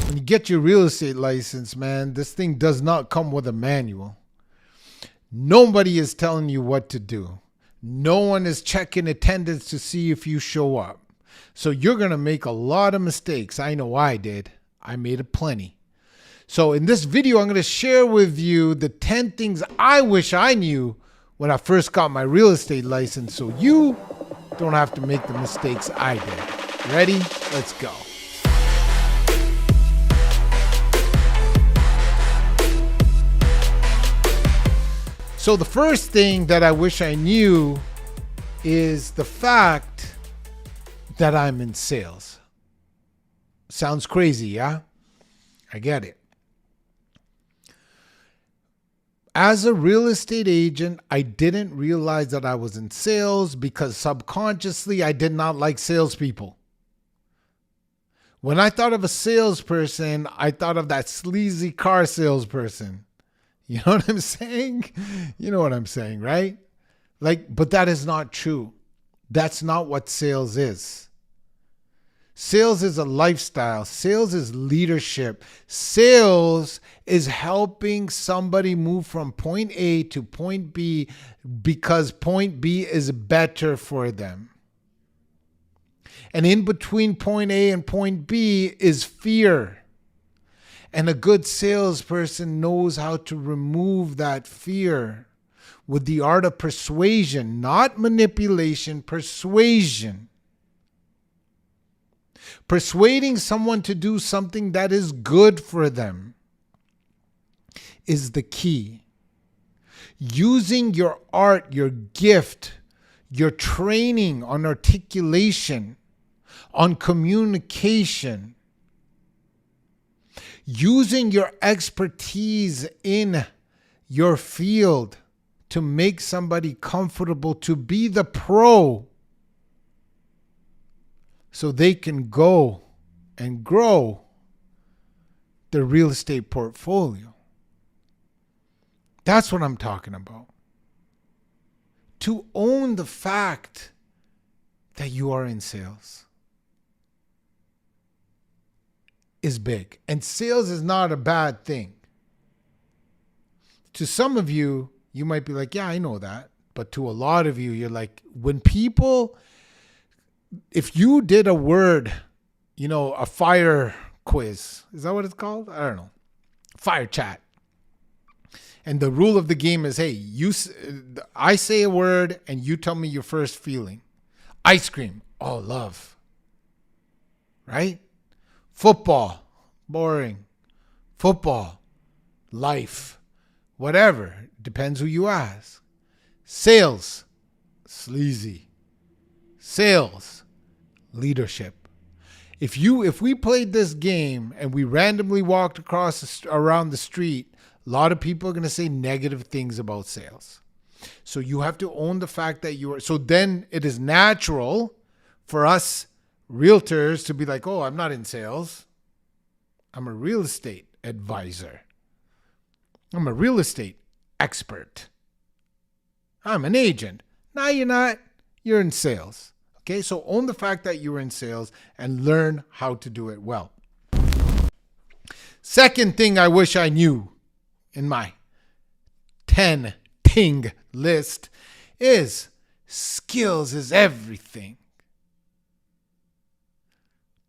When you get your real estate license, man, this thing does not come with a manual. Nobody is telling you what to do. No one is checking attendance to see if you show up. So you're going to make a lot of mistakes. I know I did. I made a plenty. So in this video, I'm going to share with you the 10 things I wish I knew when I first got my real estate license, so you don't have to make the mistakes I did. Ready? Let's go. So the first thing that I wish I knew is the fact that I'm in sales. Sounds crazy, yeah? I get it. As a real estate agent, I didn't realize that I was in sales because subconsciously I did not like salespeople. When I thought of a salesperson, I thought of that sleazy car salesperson. You know what I'm saying? You know what I'm saying, right? But that is not true. That's not what sales is. Sales is a lifestyle. Sales is leadership. Sales is helping somebody move from point A to point B because point B is better for them. And in between point A and point B is fear. And a good salesperson knows how to remove that fear with the art of persuasion, not manipulation, persuasion. Persuading someone to do something that is good for them is the key. Using your art, your gift, your training on articulation, on communication, using your expertise in your field to make somebody comfortable, to be the pro, so they can go and grow their real estate portfolio. That's what I'm talking about. To own the fact that you are in sales is big. And sales is not a bad thing. To some of you, you might be like, yeah, I know that. But to a lot of you, you're like, if you did a word, a fire quiz, is that what it's called? I don't know. Fire chat. And the rule of the game is, hey, I say a word and you tell me your first feeling. Ice cream. Oh, love. Right? Football. Boring. Football. Life. Whatever. Depends who you ask. Sales. Sleazy. Sales. Leadership. If we played this game and we randomly walked around the street, a lot of people are going to say negative things about sales. So you have to own the fact that so then it is natural for us realtors to be like, oh, I'm not in sales. I'm a real estate advisor. I'm a real estate expert. I'm an agent. No, you're not. You're in sales. Okay, so own the fact that you're in sales and learn how to do it well. Second thing I wish I knew in my 10-ting list is skills is everything.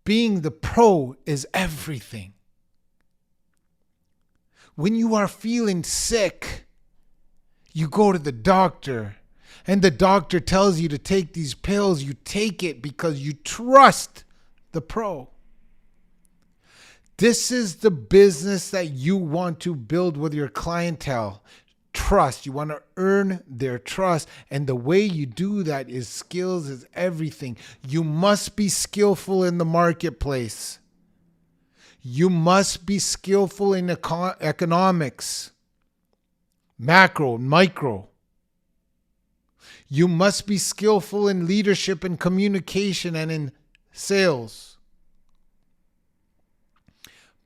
Being the pro is everything. When you are feeling sick, you go to the doctor. And the doctor tells you to take these pills. You take it because you trust the pro. This is the business that you want to build with your clientele. Trust. You want to earn their trust. And the way you do that is skills is everything. You must be skillful in the marketplace. You must be skillful in economics, macro, micro. You must be skillful in leadership and communication and in sales.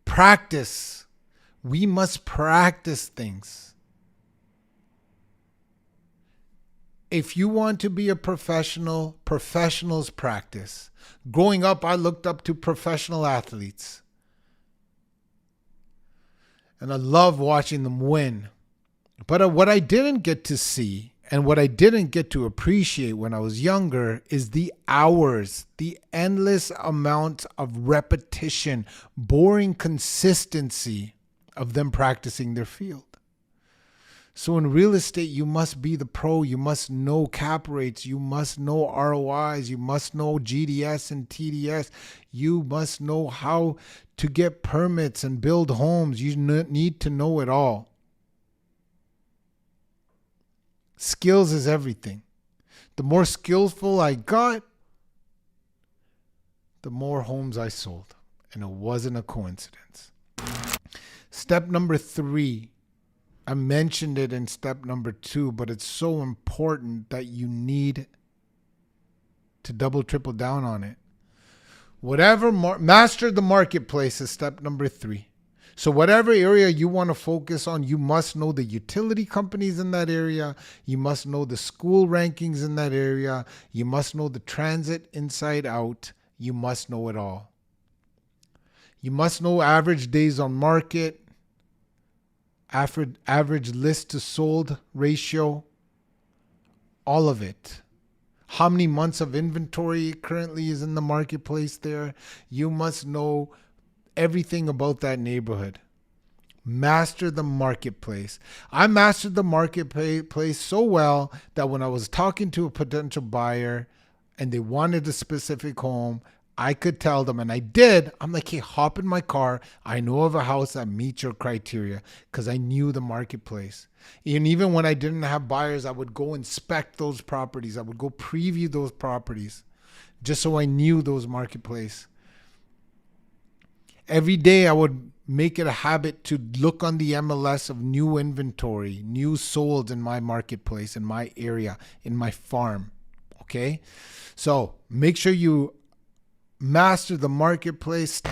Practice. We must practice things. If you want to be a professional, professionals practice. Growing up, I looked up to professional athletes. And I love watching them win. But what I didn't get to see and what I didn't get to appreciate when I was younger is the hours, the endless amount of repetition, boring consistency of them practicing their field. So in real estate, you must be the pro. You must know cap rates. You must know ROIs. You must know GDS and TDS. You must know how to get permits and build homes. You need to know it all. Skills is everything. The more skillful I got, the more homes I sold. And it wasn't a coincidence. Step number 3. I mentioned it in step number 2, but it's so important that you need to double, triple down on it. Master the marketplace is step number 3. So whatever area you want to focus on, you must know the utility companies in that area. You must know the school rankings in that area. You must know the transit inside out. You must know it all. You must know average days on market, average list to sold ratio, all of it. How many months of inventory currently is in the marketplace there? You must know everything about that neighborhood. Master the marketplace. I mastered the marketplace so well that when I was talking to a potential buyer and they wanted a specific home, I could tell them, and I did. I'm like, hey, hop in my car. I know of a house that meets your criteria because I knew the marketplace. And even when I didn't have buyers, I would go inspect those properties. I would go preview those properties just so I knew those marketplace. Every day I would make it a habit to look on the MLS of new inventory, new sold in my marketplace, in my area, in my farm. Okay? So make sure you master the marketplace.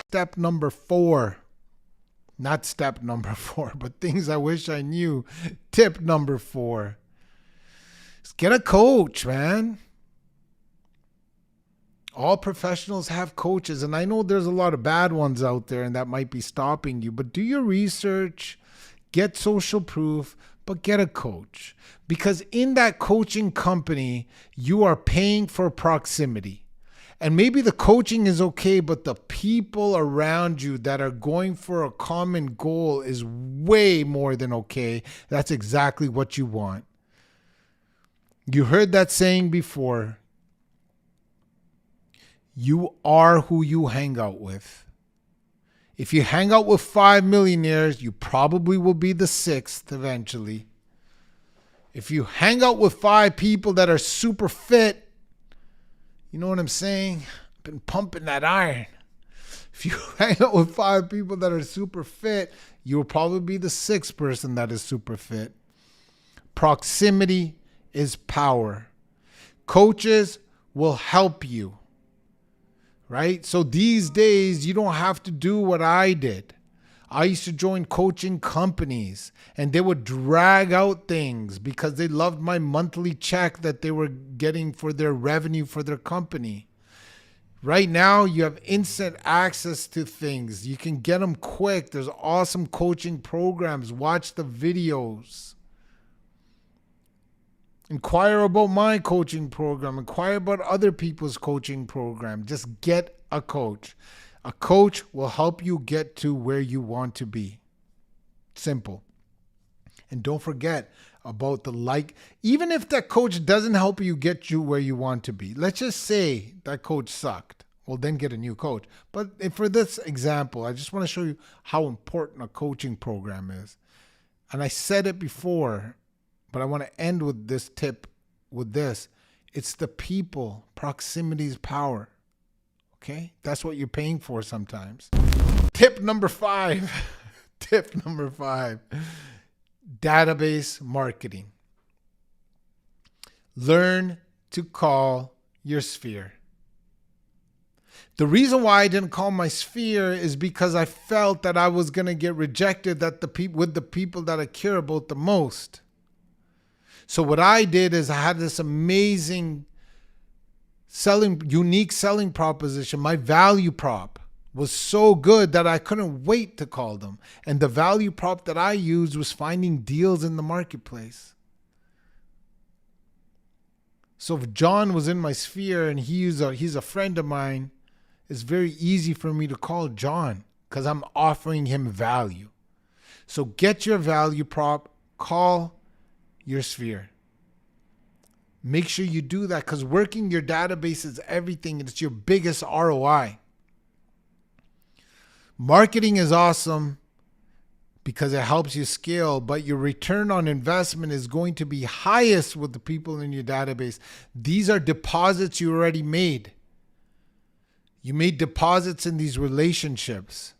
Step number 4. Not step number 4, but things I wish I knew. Tip number 4. Just get a coach, man. All professionals have coaches, and I know there's a lot of bad ones out there and that might be stopping you, but do your research, get social proof, but get a coach. Because in that coaching company, you are paying for proximity. And maybe the coaching is okay, but the people around you that are going for a common goal is way more than okay. That's exactly what you want. You heard that saying before. You are who you hang out with. If you hang out with 5 millionaires, you probably will be the 6th eventually. If you hang out with 5 people that are super fit, you know what I'm saying? I've been pumping that iron. If you hang out with 5 people that are super fit, you'll probably be the 6th person that is super fit. Proximity is power. Coaches will help you, right? So these days, you don't have to do what I did. I used to join coaching companies and they would drag out things because they loved my monthly check that they were getting for their revenue for their company. Right now, you have instant access to things. You can get them quick. There's awesome coaching programs. Watch the videos. Inquire about my coaching program. Inquire about other people's coaching program. Just get a coach. A coach will help you get to where you want to be. Simple. And don't forget about even if that coach doesn't help you get you where you want to be. Let's just say that coach sucked. Well, then get a new coach. But for this example, I just want to show you how important a coaching program is. And I said it before, but I want to end with this tip with this. It's the people. Proximity is power. Okay? That's what you're paying for sometimes. Tip number 5. Tip number 5. Database marketing. Learn to call your sphere. The reason why I didn't call my sphere is because I felt that I was going to get rejected with the people that I care about the most. So what I did is I had this amazing unique selling proposition. My value prop was so good that I couldn't wait to call them. And the value prop that I used was finding deals in the marketplace. So if John was in my sphere and he's a friend of mine, it's very easy for me to call John because I'm offering him value. So get your value prop, call your sphere. Make sure you do that because working your database is everything. It's your biggest ROI. Marketing is awesome because it helps you scale, but your return on investment is going to be highest with the people in your database. These are deposits you already made. You made deposits in these relationships.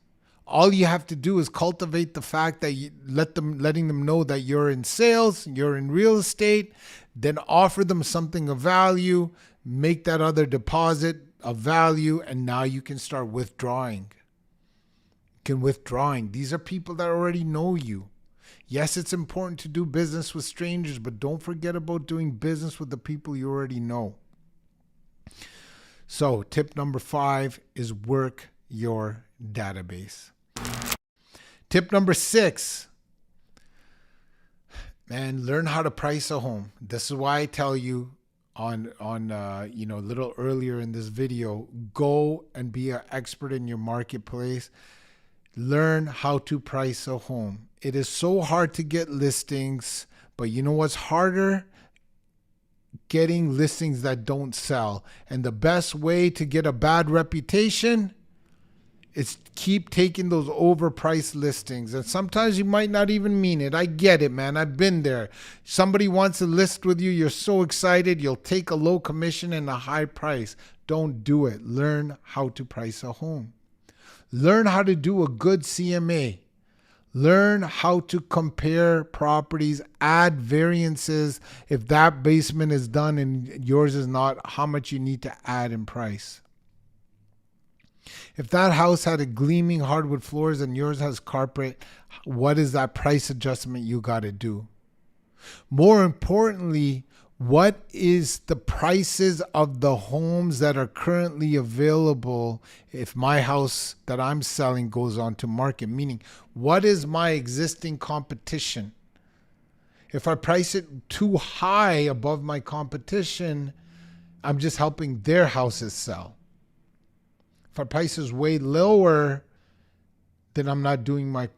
All you have to do is cultivate the fact that you letting them know that you're in sales, you're in real estate, then offer them something of value, make that other deposit of value, and now you can start withdrawing. These are people that already know you. Yes, it's important to do business with strangers, but don't forget about doing business with the people you already know. So tip number 5 is work your database. Tip number 6, man, learn how to price a home. This is why I tell you on a little earlier in this video, go and be an expert in your marketplace. Learn how to price a home. It is so hard to get listings, but you know what's harder? Getting listings that don't sell. And the best way to get a bad reputation is keep taking those overpriced listings. And sometimes you might not even mean it. I get it, man. I've been there. Somebody wants to list with you. You're so excited. You'll take a low commission and a high price. Don't do it. Learn how to price a home. Learn how to do a good CMA. Learn how to compare properties, add variances. If that basement is done and yours is not, how much you need to add in price. If that house had a gleaming hardwood floors and yours has carpet, what is that price adjustment you got to do? More importantly, what is the prices of the homes that are currently available if my house that I'm selling goes on to market? Meaning, what is my existing competition? If I price it too high above my competition, I'm just helping their houses sell. If I price is way lower, then I'm not doing my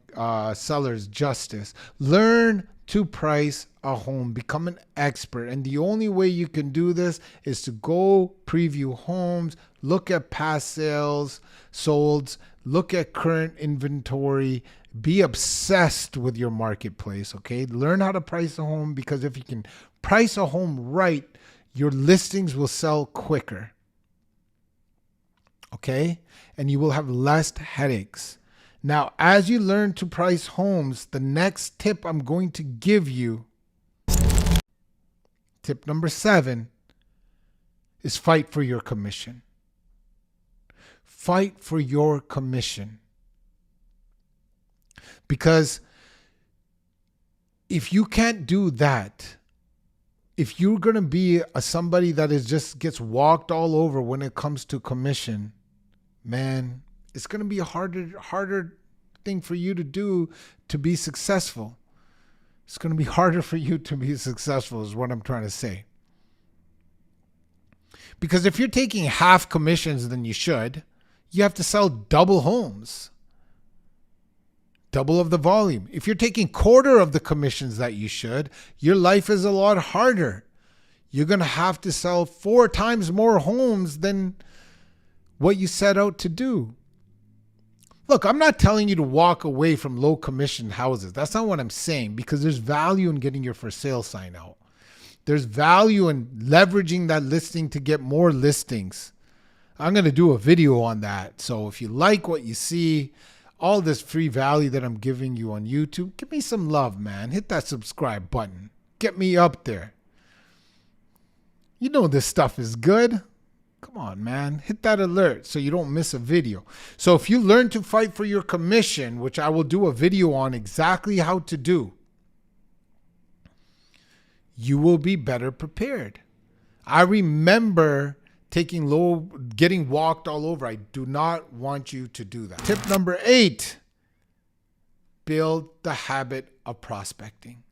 sellers justice. Learn to price a home. Become an expert. And the only way you can do this is to go preview homes, look at past sales, solds, look at current inventory, be obsessed with your marketplace, okay? Learn how to price a home, because if you can price a home right, your listings will sell quicker, okay? And you will have less headaches. Now, as you learn to price homes, the next tip I'm going to give you, tip number 7, is fight for your commission. Fight for your commission. Because if you can't do that, if you're going to be somebody that is just gets walked all over when it comes to commission, man, it's going to be a harder thing for you to do to be successful. It's going to be harder for you to be successful is what I'm trying to say. Because if you're taking half commissions than you should, you have to sell double homes. Double of the volume. If you're taking quarter of the commissions that you should, your life is a lot harder. You're going to have to sell 4 times more homes than what you set out to do. Look, I'm not telling you to walk away from low commission houses. That's not what I'm saying, because there's value in getting your for sale sign out. There's value in leveraging that listing to get more listings. I'm going to do a video on that. So if you like what you see, all this free value that I'm giving you on YouTube, give me some love, man. Hit that subscribe button. Get me up there. You know this stuff is good. Come on, man. Hit that alert so you don't miss a video. So if you learn to fight for your commission, which I will do a video on exactly how to do, you will be better prepared. I remember getting walked all over. I do not want you to do that. Tip number 8, build the habit of prospecting.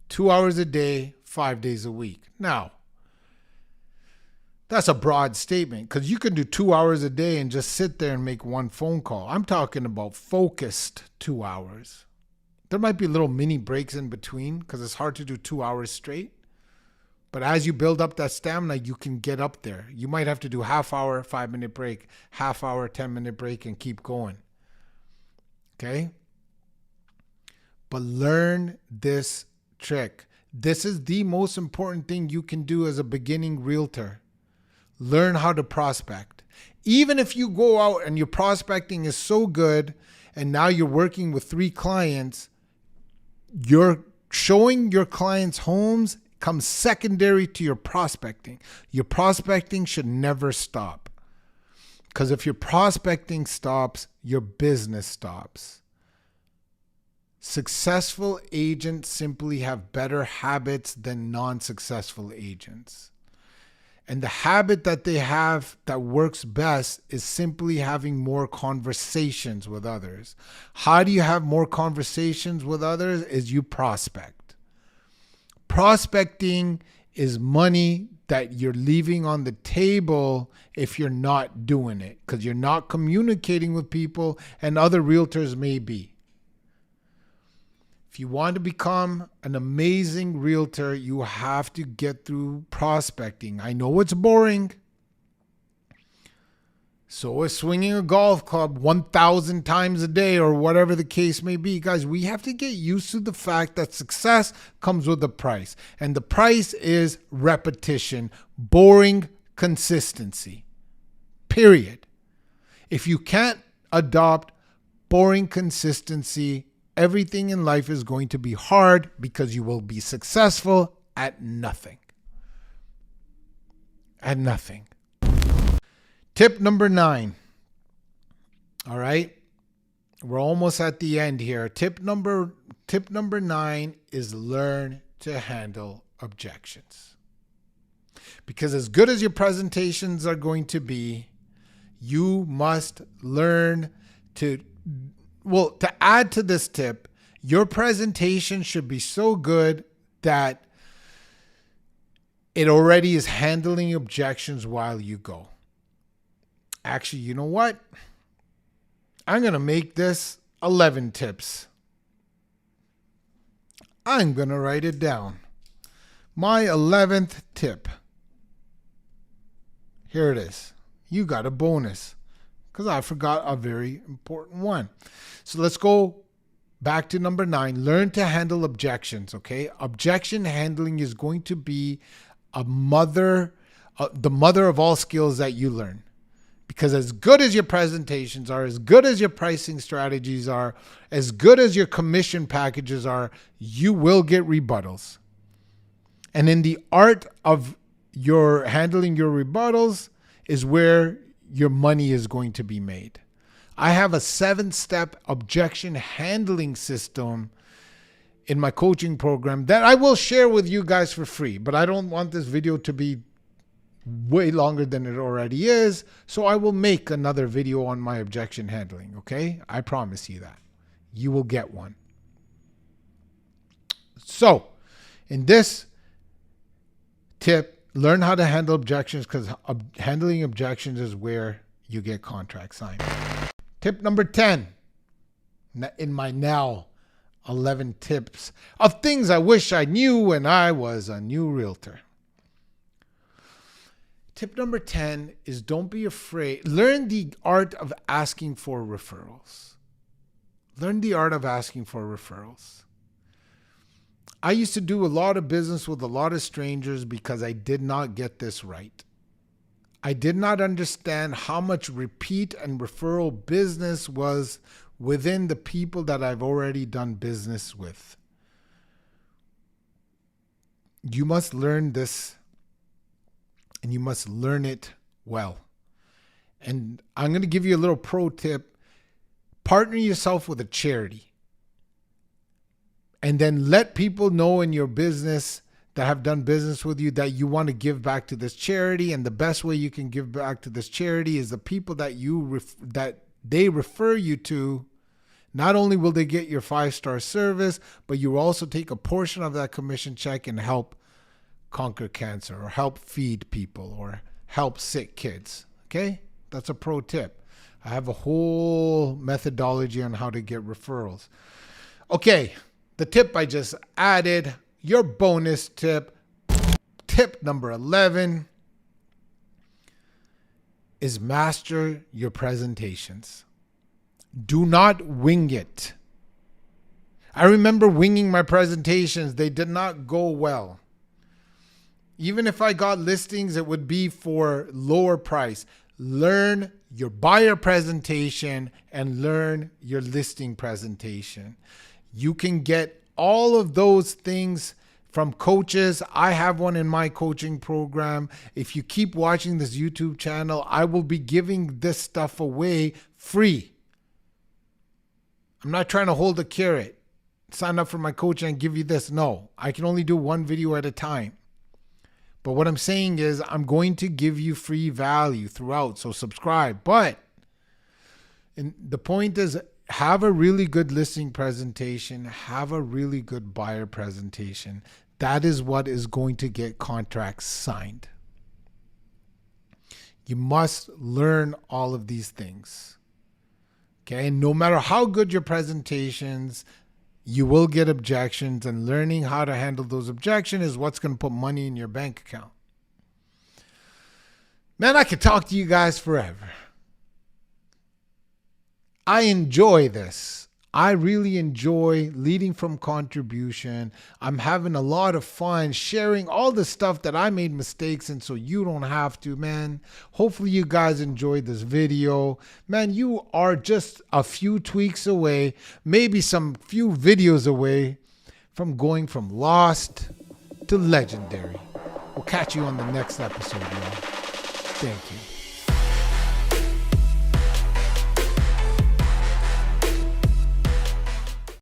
2 hours a day, 5 days a week. Now, that's a broad statement because you can do 2 hours a day and just sit there and make one phone call. I'm talking about focused 2 hours. There might be little mini breaks in between because it's hard to do 2 hours straight. But as you build up that stamina, you can get up there. You might have to do half hour, 5-minute break, half hour, 10-minute break, and keep going. Okay? But learn this trick. This is the most important thing you can do as a beginning realtor. Learn how to prospect. Even if you go out and your prospecting is so good and now you're working with 3 clients, you're showing your clients homes comes secondary to your prospecting. Your prospecting should never stop. Because if your prospecting stops, your business stops. Successful agents simply have better habits than non-successful agents. And the habit that they have that works best is simply having more conversations with others. How do you have more conversations with others? Is you prospect. Prospecting is money that you're leaving on the table if you're not doing it, because you're not communicating with people, and other realtors may be. If you want to become an amazing realtor, you have to get through prospecting. I know it's boring. So is swinging a golf club 1,000 times a day or whatever the case may be. Guys, we have to get used to the fact that success comes with a price. And the price is repetition, boring consistency. Period. If you can't adopt boring consistency, everything in life is going to be hard because you will be successful at nothing. At nothing. Tip number 9. All right. We're almost at the end here. Tip number 9 is learn to handle objections. Because as good as your presentations are going to be, you must learn to add to this tip, your presentation should be so good that it already is handling objections while you go. Actually, you know what? I'm going to make this 11 tips. I'm going to write it down. My 11th tip. Here it is. You got a bonus because I forgot a very important one. So let's go back to number 9. Learn to handle objections, okay? Objection handling is going to be the mother of all skills that you learn. Because as good as your presentations are, as good as your pricing strategies are, as good as your commission packages are, you will get rebuttals. And in the art of your handling your rebuttals is where your money is going to be made. I have a 7-step objection handling system in my coaching program that I will share with you guys for free, but I don't want this video to be way longer than it already is. So I will make another video on my objection handling. Okay. I promise you that you will get one. So in this tip, learn how to handle objections, because handling objections is where you get contracts signed. Tip number 10 in my now 11 tips of things I wish I knew when I was a new realtor. Tip number 10 is don't be afraid. Learn the art of asking for referrals. Learn the art of asking for referrals. I used to do a lot of business with a lot of strangers because I did not get this right. I did not understand how much repeat and referral business was within the people that I've already done business with. You must learn this, and you must learn it well. And I'm going to give you a little pro tip. Partner yourself with a charity. And then let people know in your business that have done business with you that you want to give back to this charity. And the best way you can give back to this charity is the people that that they refer you to. Not only will they get your 5-star service, but you will also take a portion of that commission check and help conquer cancer or help feed people or help sick kids. Okay? That's a pro tip. I have a whole methodology on how to get referrals. Okay, the tip I just added, your bonus tip, tip number 11, is master your presentations. Do not wing it. I remember winging my presentations. They did not go well. Even if I got listings, it would be for lower price. Learn your buyer presentation and learn your listing presentation. You can get all of those things from coaches. I have one in my coaching program. If you keep watching this YouTube channel, I will be giving this stuff away free. I'm not trying to hold a carrot. Sign up for my coaching and give you this. No, I can only do one video at a time. But what I'm saying is I'm going to give you free value throughout. So subscribe. But the point is, have a really good listing presentation. Have a really good buyer presentation. That is what is going to get contracts signed. You must learn all of these things. Okay, and no matter how good your presentations, you will get objections, and learning how to handle those objections is what's going to put money in your bank account. Man, I could talk to you guys forever. I enjoy this. I really enjoy leading from contribution. I'm having a lot of fun sharing all the stuff that I made mistakes in so you don't have to, man. Hopefully you guys enjoyed this video. Man, you are just a few tweaks away, maybe some few videos away from going from lost to legendary. We'll catch you on the next episode, y'all. Thank you.